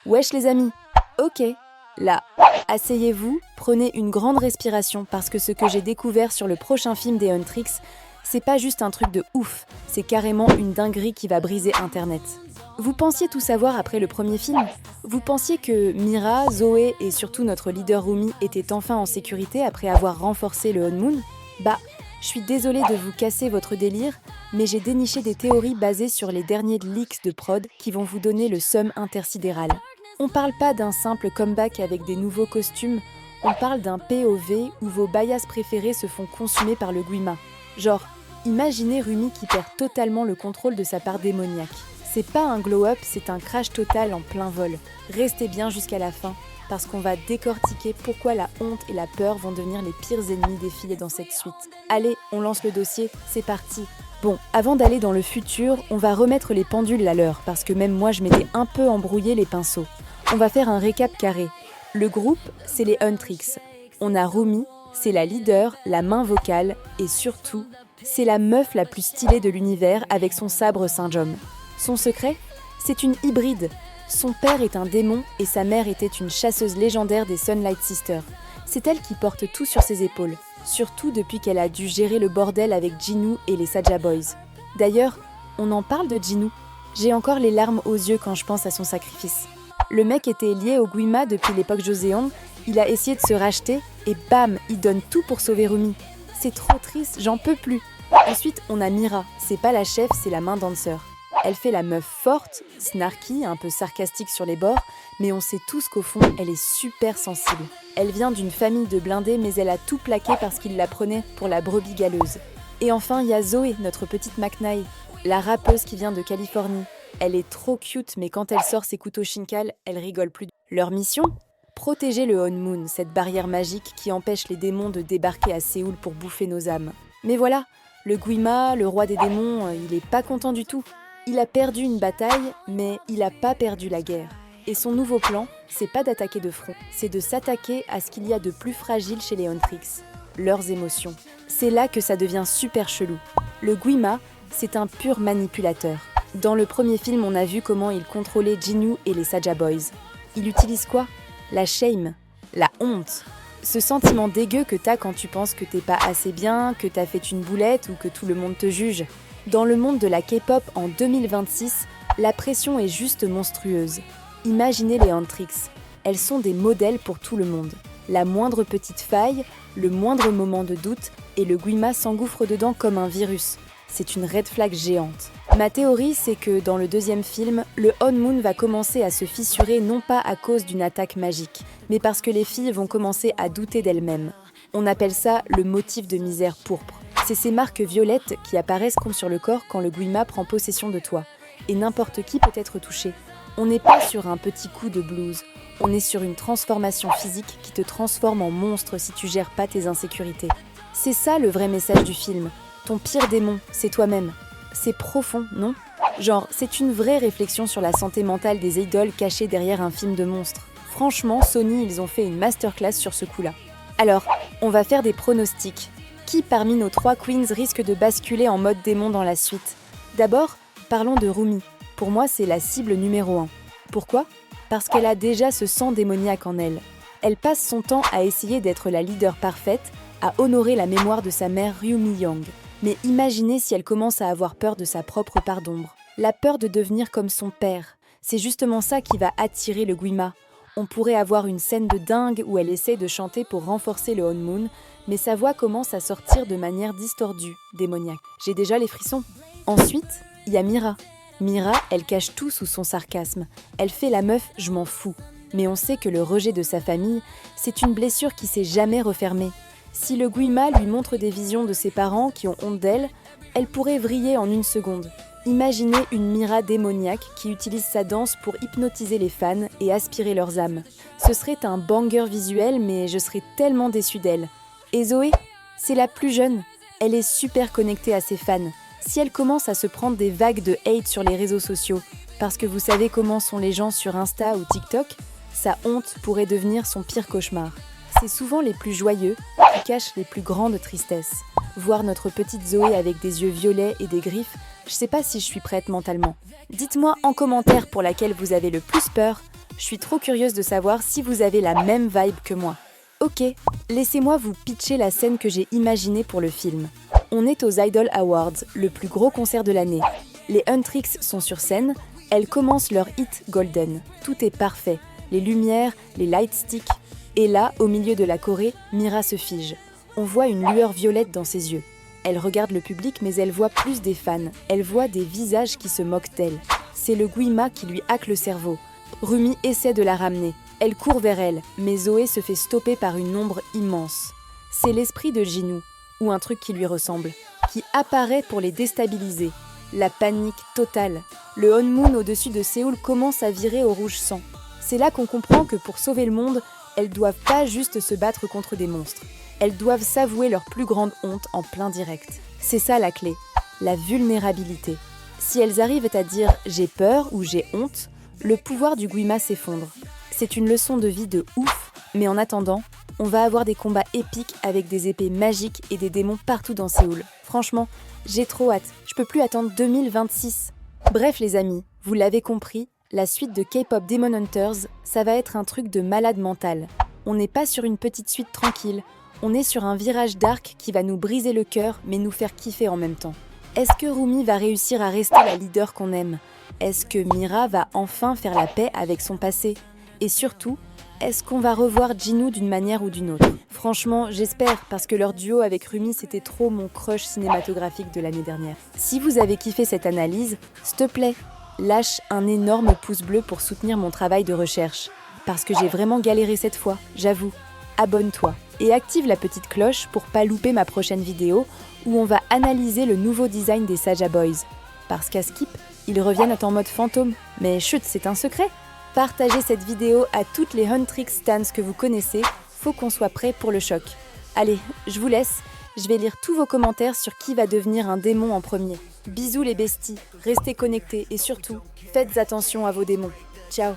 Wesh les amis. Ok, là, asseyez-vous, prenez une grande respiration parce que ce que j'ai découvert sur le prochain film des Huntrix, c'est pas juste un truc de ouf, c'est carrément une dinguerie qui va briser Internet. Vous pensiez tout savoir après le premier film? Vous pensiez que Mira, Zoé et surtout notre leader Rumi étaient enfin en sécurité après avoir renforcé le Honmoon? Bah, je suis désolée de vous casser votre délire, mais j'ai déniché des théories basées sur les derniers leaks de prod qui vont vous donner le seum intersidéral. On parle pas d'un simple comeback avec des nouveaux costumes, on parle d'un POV où vos bayas préférés se font consumer par le Guima. Genre, imaginez Rumi qui perd totalement le contrôle de sa part démoniaque. C'est pas un glow-up, c'est un crash total en plein vol. Restez bien jusqu'à la fin, parce qu'on va décortiquer pourquoi la honte et la peur vont devenir les pires ennemis des filles dans cette suite. Allez, on lance le dossier, c'est parti. Bon, avant d'aller dans le futur, on va remettre les pendules à l'heure, parce que même moi je m'étais un peu embrouillé les pinceaux. On va faire un récap carré. Le groupe, c'est les Huntrix. On a Rumi, c'est la leader, la main vocale, et surtout, c'est la meuf la plus stylée de l'univers avec son sabre Saint-Jom. Son secret, c'est une hybride. Son père est un démon et sa mère était une chasseuse légendaire des Sunlight Sisters. C'est elle qui porte tout sur ses épaules, surtout depuis qu'elle a dû gérer le bordel avec Jinoo et les Saja Boys. D'ailleurs, on en parle de Jinoo. J'ai encore les larmes aux yeux quand je pense à son sacrifice. Le mec était lié au Guima depuis l'époque Joseon, il a essayé de se racheter et bam, il donne tout pour sauver Rumi. C'est trop triste, j'en peux plus. Ensuite, on a Mira, c'est pas la chef, c'est la main danseur. Elle fait la meuf forte, snarky, un peu sarcastique sur les bords, mais on sait tous qu'au fond, elle est super sensible. Elle vient d'une famille de blindés, mais elle a tout plaqué parce qu'il la prenait pour la brebis galeuse. Et enfin, il y a Zoé, notre petite McNair, la rappeuse qui vient de Californie. Elle est trop cute, mais quand elle sort ses couteaux Shincal, elle rigole plus. Leur mission ? Protéger le Honmoon, cette barrière magique qui empêche les démons de débarquer à Séoul pour bouffer nos âmes. Mais voilà, le Guima, le roi des démons, il est pas content du tout. Il a perdu une bataille, mais il a pas perdu la guerre. Et son nouveau plan, c'est pas d'attaquer de front, c'est de s'attaquer à ce qu'il y a de plus fragile chez les Huntrix, leurs émotions. C'est là que ça devient super chelou. Le Guima, c'est un pur manipulateur. Dans le premier film, on a vu comment il contrôlait Jinoo et les Saja Boys. Il utilise quoi ? La shame, la honte. Ce sentiment dégueu que t'as quand tu penses que t'es pas assez bien, que t'as fait une boulette ou que tout le monde te juge. Dans le monde de la K-pop en 2026, la pression est juste monstrueuse. Imaginez les Huntrix. Elles sont des modèles pour tout le monde. La moindre petite faille, le moindre moment de doute, et le Guima s'engouffre dedans comme un virus. C'est une red flag géante. Ma théorie, c'est que dans le deuxième film, le Honmoon va commencer à se fissurer non pas à cause d'une attaque magique, mais parce que les filles vont commencer à douter d'elles-mêmes. On appelle ça le motif de misère pourpre. C'est ces marques violettes qui apparaissent comme sur le corps quand le Guima prend possession de toi. Et n'importe qui peut être touché. On n'est pas sur un petit coup de blues, on est sur une transformation physique qui te transforme en monstre si tu gères pas tes insécurités. C'est ça le vrai message du film. Ton pire démon, c'est toi-même. C'est profond, non ? Genre, c'est une vraie réflexion sur la santé mentale des idoles cachées derrière un film de monstres. Franchement, Sony, ils ont fait une masterclass sur ce coup-là. Alors, on va faire des pronostics. Qui parmi nos 3 queens risque de basculer en mode démon dans la suite ? D'abord, parlons de Rumi. Pour moi, c'est la cible numéro 1. Pourquoi ? Parce qu'elle a déjà ce sang démoniaque en elle. Elle passe son temps à essayer d'être la leader parfaite, à honorer la mémoire de sa mère Ryumi Yang. Mais imaginez si elle commence à avoir peur de sa propre part d'ombre. La peur de devenir comme son père. C'est justement ça qui va attirer le Guima. On pourrait avoir une scène de dingue où elle essaie de chanter pour renforcer le Honmoon, mais sa voix commence à sortir de manière distordue, démoniaque. J'ai déjà les frissons. Ensuite, il y a Mira. Mira, elle cache tout sous son sarcasme. Elle fait la meuf « je m'en fous ». Mais on sait que le rejet de sa famille, c'est une blessure qui s'est jamais refermée. Si le Guima lui montre des visions de ses parents qui ont honte d'elle, elle pourrait vriller en une seconde. Imaginez une Mira démoniaque qui utilise sa danse pour hypnotiser les fans et aspirer leurs âmes. Ce serait un banger visuel, mais je serais tellement déçue d'elle. Et Zoé, c'est la plus jeune. Elle est super connectée à ses fans. Si elle commence à se prendre des vagues de hate sur les réseaux sociaux, parce que vous savez comment sont les gens sur Insta ou TikTok, sa honte pourrait devenir son pire cauchemar. C'est souvent les plus joyeux qui cachent les plus grandes tristesses. Voir notre petite Zoé avec des yeux violets et des griffes, je sais pas si je suis prête mentalement. Dites-moi en commentaire pour laquelle vous avez le plus peur. Je suis trop curieuse de savoir si vous avez la même vibe que moi. Ok, laissez-moi vous pitcher la scène que j'ai imaginée pour le film. On est aux Idol Awards, le plus gros concert de l'année. Les Huntrix sont sur scène, elles commencent leur hit Golden. Tout est parfait, les lumières, les lightsticks. Et là, au milieu de la choré, Mira se fige. On voit une lueur violette dans ses yeux. Elle regarde le public, mais elle voit plus des fans. Elle voit des visages qui se moquent d'elle. C'est le Guima qui lui hack le cerveau. Rumi essaie de la ramener. Elle court vers elle, mais Zoé se fait stopper par une ombre immense. C'est l'esprit de Jinou, ou un truc qui lui ressemble, qui apparaît pour les déstabiliser. La panique totale. Le Honmoon au-dessus de Séoul commence à virer au rouge sang. C'est là qu'on comprend que pour sauver le monde, elles doivent pas juste se battre contre des monstres. Elles doivent s'avouer leur plus grande honte en plein direct. C'est ça la clé, la vulnérabilité. Si elles arrivent à dire « j'ai peur » ou « j'ai honte », le pouvoir du Guima s'effondre. C'est une leçon de vie de ouf, mais en attendant, on va avoir des combats épiques avec des épées magiques et des démons partout dans Séoul. Franchement, j'ai trop hâte, je peux plus attendre 2026. Bref les amis, vous l'avez compris, la suite de K-pop Demon Hunters, ça va être un truc de malade mental. On n'est pas sur une petite suite tranquille, on est sur un virage dark qui va nous briser le cœur mais nous faire kiffer en même temps. Est-ce que Rumi va réussir à rester la leader qu'on aime ? Est-ce que Mira va enfin faire la paix avec son passé ? Et surtout, est-ce qu'on va revoir Jinou d'une manière ou d'une autre ? Franchement, j'espère, parce que leur duo avec Rumi, c'était trop mon crush cinématographique de l'année dernière. Si vous avez kiffé cette analyse, s'il te plaît, lâche un énorme pouce bleu pour soutenir mon travail de recherche. Parce que j'ai vraiment galéré cette fois, j'avoue. Abonne-toi et active la petite cloche pour pas louper ma prochaine vidéo où on va analyser le nouveau design des Saja Boys. Parce qu'à Skip, ils reviennent en mode fantôme. Mais chut, c'est un secret. Partagez cette vidéo à toutes les Huntrix stans que vous connaissez, faut qu'on soit prêt pour le choc. Allez, je vous laisse, je vais lire tous vos commentaires sur qui va devenir un démon en premier. Bisous les besties, restez connectés et surtout, faites attention à vos démons. Ciao.